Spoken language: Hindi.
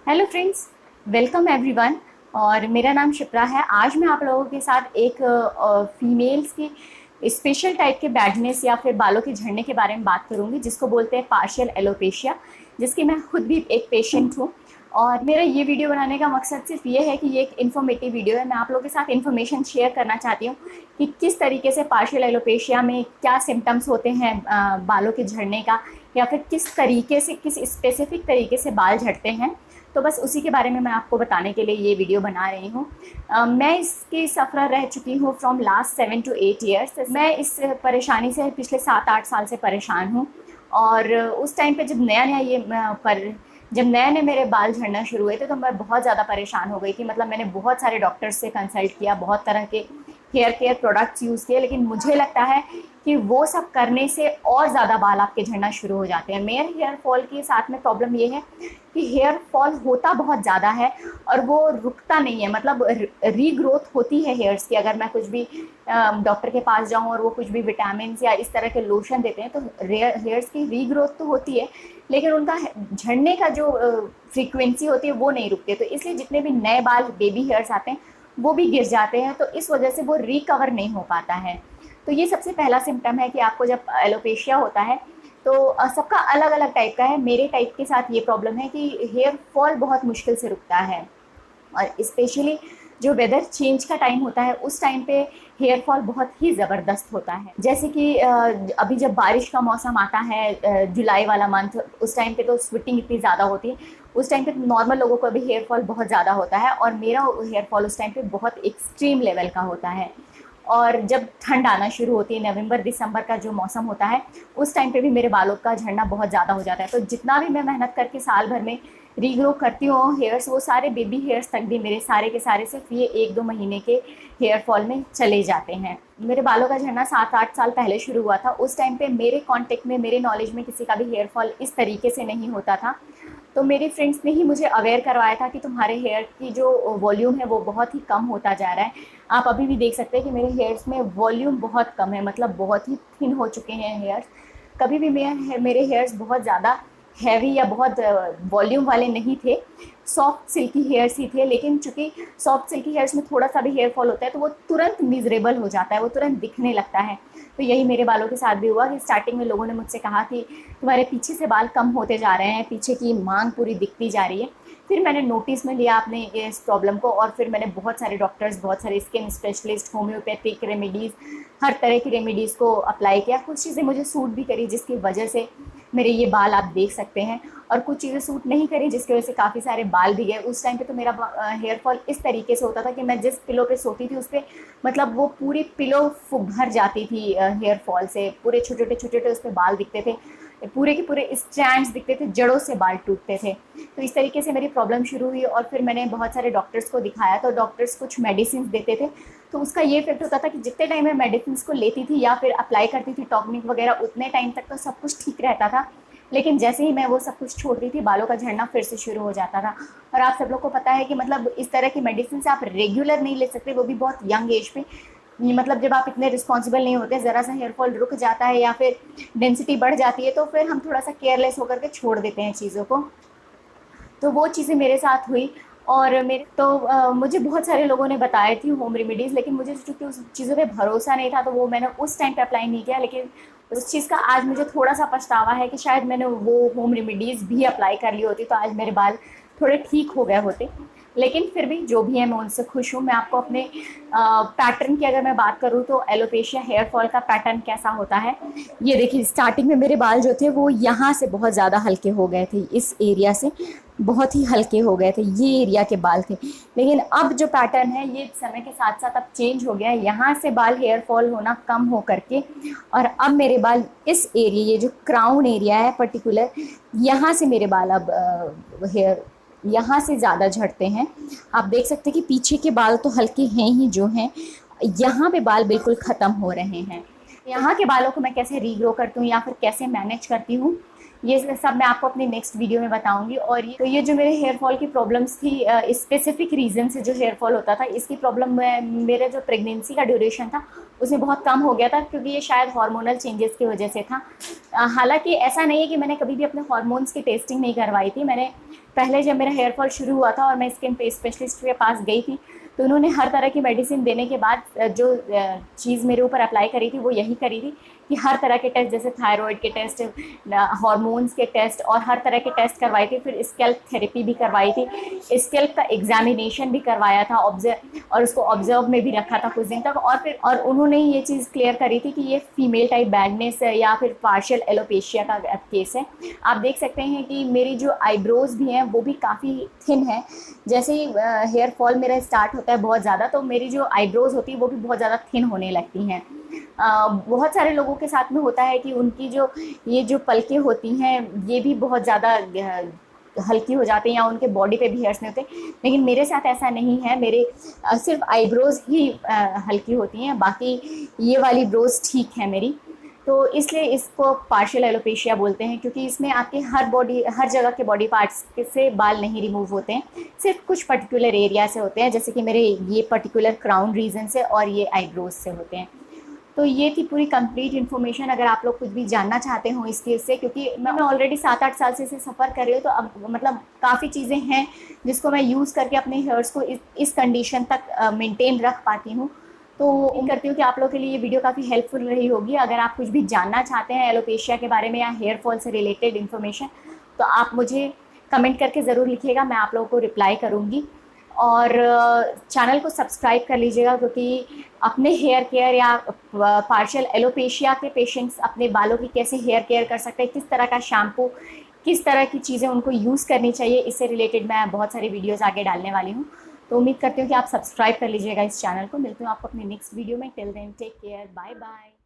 Hello friends, welcome everyone. और मेरा नाम शिप्रा है। आज मैं आप लोगों के साथ एक फीमेल्स की स्पेशल टाइप के बैडनेस या फिर बालों के झड़ने के बारे में बात करूंगी, जिसको बोलते हैं पार्शियल एलोपेशिया, जिसकी मैं खुद भी एक पेशेंट हूँ। और मेरा ये वीडियो बनाने का मकसद सिर्फ ये है कि ये एक इन्फॉर्मेटिव वीडियो है। मैं आप लोगों के साथ इन्फॉर्मेशन शेयर करना चाहती हूँ कि किस तरीके से पार्शियल एलोपेशिया में क्या सिम्टम्स होते हैं बालों के झड़ने का, या फिर किस तरीके से, किस स्पेसिफिक तरीके से बाल झड़ते हैं। तो बस उसी के बारे में मैं आपको बताने के लिए ये वीडियो बना रही हूँ। मैं इसकी सफ़र रह चुकी हूँ फ्रॉम लास्ट 7 to 8 ईयर्स। मैं इस परेशानी से पिछले 7-8 साल से परेशान हूँ। और उस टाइम पे जब नया नया जब नए नए मेरे बाल झड़ना शुरू हुए थे तो मैं बहुत ज़्यादा परेशान हो गई थी। मतलब मैंने बहुत सारे डॉक्टर्स से कंसल्ट किया, बहुत तरह के हेयर केयर प्रोडक्ट्स यूज़ किए, लेकिन मुझे लगता है कि वो सब करने से और ज़्यादा बाल आपके झड़ना शुरू हो जाते हैं। मेरे हेयर फॉल के साथ में प्रॉब्लम ये है कि हेयर फॉल होता बहुत ज़्यादा है और वो रुकता नहीं है। मतलब रीग्रोथ होती है हेयर्स की। अगर मैं कुछ भी डॉक्टर के पास जाऊं और वो कुछ भी विटामिन या इस तरह के लोशन देते हैं तो हेयर्स की रीग्रोथ तो होती है, लेकिन उनका झड़ने का जो फ्रीक्वेंसी होती है वो नहीं रुकती। तो इसलिए जितने भी नए बाल, बेबी हेयर्स आते हैं, वो भी गिर जाते हैं। तो इस वजह से वो रिकवर नहीं हो पाता है। तो ये सबसे पहला सिम्टम है कि आपको जब एलोपेशिया होता है तो सबका अलग अलग टाइप का है। मेरे टाइप के साथ ये प्रॉब्लम है कि हेयर फॉल बहुत मुश्किल से रुकता है। और स्पेशली जो वेदर चेंज का टाइम होता है उस टाइम पे हेयर फॉल बहुत ही ज़बरदस्त होता है। जैसे कि अभी जब बारिश का मौसम आता है, जुलाई वाला मंथ, उस टाइम पे तो स्वेटिंग इतनी ज़्यादा होती है। उस टाइम पे नॉर्मल लोगों को भी हेयर फॉल बहुत ज़्यादा होता है और मेरा हेयर फॉल उस टाइम पे बहुत एक्सट्रीम लेवल का होता है। और जब ठंड आना शुरू होती है, नवंबर दिसंबर का जो मौसम होता है, उस टाइम पे भी मेरे बालों का झड़ना बहुत ज़्यादा हो जाता है। तो जितना भी मैं मेहनत करके साल भर में रीग्रो करती हूँ हेयर्स, वो सारे बेबी हेयर्स तक भी मेरे सारे के सारे सिर्फ ये 1-2 महीने के हेयर फॉल में चले जाते हैं। मेरे बालों का झड़ना 7-8 साल पहले शुरू हुआ था। उस टाइम पे मेरे कांटेक्ट में, मेरे नॉलेज में किसी का भी हेयर फॉल इस तरीके से नहीं होता था। तो मेरे फ्रेंड्स ने ही मुझे अवेयर करवाया था कि तुम्हारे हेयर की जो वॉल्यूम है वो बहुत ही कम होता जा रहा है। आप अभी भी देख सकते हैं कि मेरे हेयर्स में वॉल्यूम बहुत कम है, मतलब बहुत ही थिन हो चुके हैं हेयर्स। कभी भी मेरे हेयर्स बहुत ज़्यादा हैवी या बहुत वॉल्यूम वाले नहीं थे, सॉफ्ट सिल्की हेयर्स ही थे। लेकिन चूंकि सॉफ्ट सिल्की हेयर्स में थोड़ा सा भी हेयर फॉल होता है तो वो तुरंत मिजरेबल हो जाता है, वो तुरंत दिखने लगता है। तो यही मेरे बालों के साथ भी हुआ कि स्टार्टिंग में लोगों ने मुझसे कहा कि तुम्हारे पीछे से बाल कम होते जा रहे हैं, पीछे की मांग पूरी दिखती जा रही है। फिर मैंने नोटिस में लिया अपने इस प्रॉब्लम को, और फिर मैंने बहुत सारे डॉक्टर्स, बहुत सारे स्किन स्पेशलिस्ट, होम्योपैथिक रेमेडीज़, हर तरह की रेमेडीज़ को अप्लाई किया। कुछ चीज़ें मुझे सूट भी करी जिसकी वजह से मेरे ये बाल आप देख सकते हैं, और कुछ चीज़ें सूट नहीं करी जिसकी वजह से काफ़ी सारे बाल भी गए। उस टाइम पे तो मेरा हेयर फॉल इस तरीके से होता था कि मैं जिस पिलो पे सोती थी उस पर, मतलब वो पूरी पिलो भर जाती थी हेयर फॉल से। पूरे छोटे छोटे छोटे छोटे उस पर बाल दिखते थे, पूरे के पूरे स्ट्रैंड्स दिखते थे, जड़ों से बाल टूटते थे। तो इस तरीके से मेरी प्रॉब्लम शुरू हुई और फिर मैंने बहुत सारे डॉक्टर्स को दिखाया। तो डॉक्टर्स कुछ मेडिसिन देते थे, तो उसका ये इफेक्ट होता था कि जितने टाइम मैं मेडिसिन को लेती थी या फिर अप्लाई करती थी टॉनिक वगैरह, उतने टाइम तक तो सब कुछ ठीक रहता था। लेकिन जैसे ही मैं वो सब कुछ छोड़ दी थी, बालों का झड़ना फिर से शुरू हो जाता था। और आप सब लोग को पता है कि मतलब इस तरह की मेडिसिन से आप रेगुलर नहीं ले सकते, वो भी बहुत यंग एज पे। मतलब जब आप इतने रिस्पॉन्सिबल नहीं होते, ज़रा सा हेयर फॉल रुक जाता है या फिर डेंसिटी बढ़ जाती है तो फिर हम थोड़ा सा केयरलेस होकर के छोड़ देते हैं चीज़ों को। तो वो चीज़ें मेरे साथ हुई। और मेरे तो मुझे बहुत सारे लोगों ने बताई थी होम रेमेडीज़, लेकिन मुझे चूँकि उस चीज़ों पे भरोसा नहीं था तो वो मैंने उस टाइम पे अप्लाई नहीं किया। लेकिन उस चीज़ का आज मुझे थोड़ा सा पछतावा है कि शायद मैंने वो होम रेमेडीज़ भी अप्लाई कर ली होती तो आज मेरे बाल थोड़े ठीक हो गए होते। लेकिन फिर भी जो भी है मैं उनसे खुश हूँ। मैं आपको अपने पैटर्न की अगर मैं बात करूँ तो एलोपेशिया हेयर फॉल का पैटर्न कैसा होता है, ये देखिए। स्टार्टिंग में मेरे बाल जो थे वो यहाँ से बहुत ज़्यादा हल्के हो गए थे, इस एरिया से बहुत ही हल्के हो गए थे, ये एरिया के बाल थे। लेकिन अब जो पैटर्न है ये समय के साथ साथ अब चेंज हो गया है। यहाँ से बाल हेयर फॉल होना कम हो करके और अब मेरे बाल इस एरिया, ये जो क्राउन एरिया है पर्टिकुलर, यहाँ से मेरे बाल अब हेयर यहाँ से ज़्यादा झड़ते हैं। आप देख सकते हैं कि पीछे के बाल तो हल्के हैं ही जो हैं, यहाँ पे बाल बिल्कुल ख़त्म हो रहे हैं। यहाँ के बालों को मैं कैसे रीग्रो करती हूँ या फिर कैसे मैनेज करती हूँ, ये सब मैं आपको अपनी नेक्स्ट वीडियो में बताऊंगी। और ये जो मेरे हेयर फॉल की प्रॉब्लम्स थी, स्पेसिफिक रीज़न से जो हेयर फॉल होता था, इसकी प्रॉब्लम मेरे जो प्रेगनेंसी का ड्यूरेशन था उसमें बहुत कम हो गया था, क्योंकि ये शायद हार्मोनल चेंजेस की वजह से था। हालांकि ऐसा नहीं है कि मैंने कभी भी अपने हार्मोन्स की टेस्टिंग नहीं करवाई थी। मैंने पहले जब मेरा हेयर फॉल शुरू हुआ था और मैं स्किन पे स्पेशलिस्ट के पास गई थी, तो उन्होंने हर तरह की मेडिसिन देने के बाद जो चीज़ मेरे ऊपर अप्लाई करी थी वो यही करी थी कि हर तरह के टेस्ट, जैसे थायराइड के टेस्ट, हार्मोन्स के टेस्ट और हर तरह के टेस्ट करवाए थे। फिर स्कैल्प थेरेपी भी करवाई थी, स्कैल्प का एग्जामिनेशन भी करवाया था, और उसको ऑब्जर्व में भी रखा था कुछ दिन तक। और उन्होंने ये चीज़ क्लियर करी थी कि ये फीमेल टाइप बैडनेस है या फिर पार्शियल एलोपेशिया का केस है। आप देख सकते हैं कि मेरी जो आईब्रोज भी हैं वो भी काफ़ी थिन है। जैसे ही हेयर फॉल मेरा स्टार्ट होता है बहुत ज़्यादा, तो मेरी जो आईब्रोज होती है वो भी बहुत ज़्यादा थिन होने लगती हैं। बहुत सारे लोगों के साथ में होता है कि उनकी ये जो पलकें होती हैं ये भी बहुत ज़्यादा हल्की हो जाती हैं या उनके बॉडी पे भी हेयर्स नहीं होते, लेकिन मेरे साथ ऐसा नहीं है। मेरे सिर्फ आईब्रोज ही हल्की होती हैं, बाकी ये वाली ब्रोज ठीक है मेरी। तो इसलिए इसको पार्शियल एलोपेशिया बोलते हैं, क्योंकि इसमें आपके हर जगह के बॉडी पार्ट्स से बाल नहीं रिमूव होते हैं, सिर्फ कुछ पर्टिकुलर एरिया से होते हैं, जैसे कि मेरे ये पर्टिकुलर क्राउन रीजन से और ये आईब्रोज से होते हैं। तो ये थी पूरी कंप्लीट इन्फॉर्मेशन। अगर आप लोग कुछ भी जानना चाहते हो इस केस से, क्योंकि मैं ऑलरेडी 7-8 साल से इसे सफ़र कर रही हूँ, तो अब मतलब काफ़ी चीज़ें हैं जिसको मैं यूज़ करके अपने हेयर्स को इस कंडीशन तक मेंटेन रख पाती हूँ। तो उम्मीद करती हूँ कि आप लोगों के लिए ये वीडियो काफ़ी हेल्पफुल रही होगी। अगर आप कुछ भी जानना चाहते हैं एलोपेशिया के बारे में या हेयर फॉल से रिलेटेड इन्फॉर्मेशन, तो आप मुझे कमेंट करके ज़रूर लिखिएगा, मैं आप लोगों को रिप्लाई करूँगी। और चैनल को सब्सक्राइब कर लीजिएगा, क्योंकि अपने हेयर केयर या पार्शियल एलोपेशिया के पेशेंट्स अपने बालों की कैसे हेयर केयर कर सकते हैं, किस तरह का शैम्पू, किस तरह की चीज़ें उनको यूज़ करनी चाहिए, इससे रिलेटेड मैं बहुत सारी वीडियोज़ आगे डालने वाली हूँ। तो उम्मीद करती हूँ कि आप सब्सक्राइब कर लीजिएगा इस चैनल को। मिलती हूँ आपको अपने नेक्स्ट वीडियो में। Till then take care, bye bye.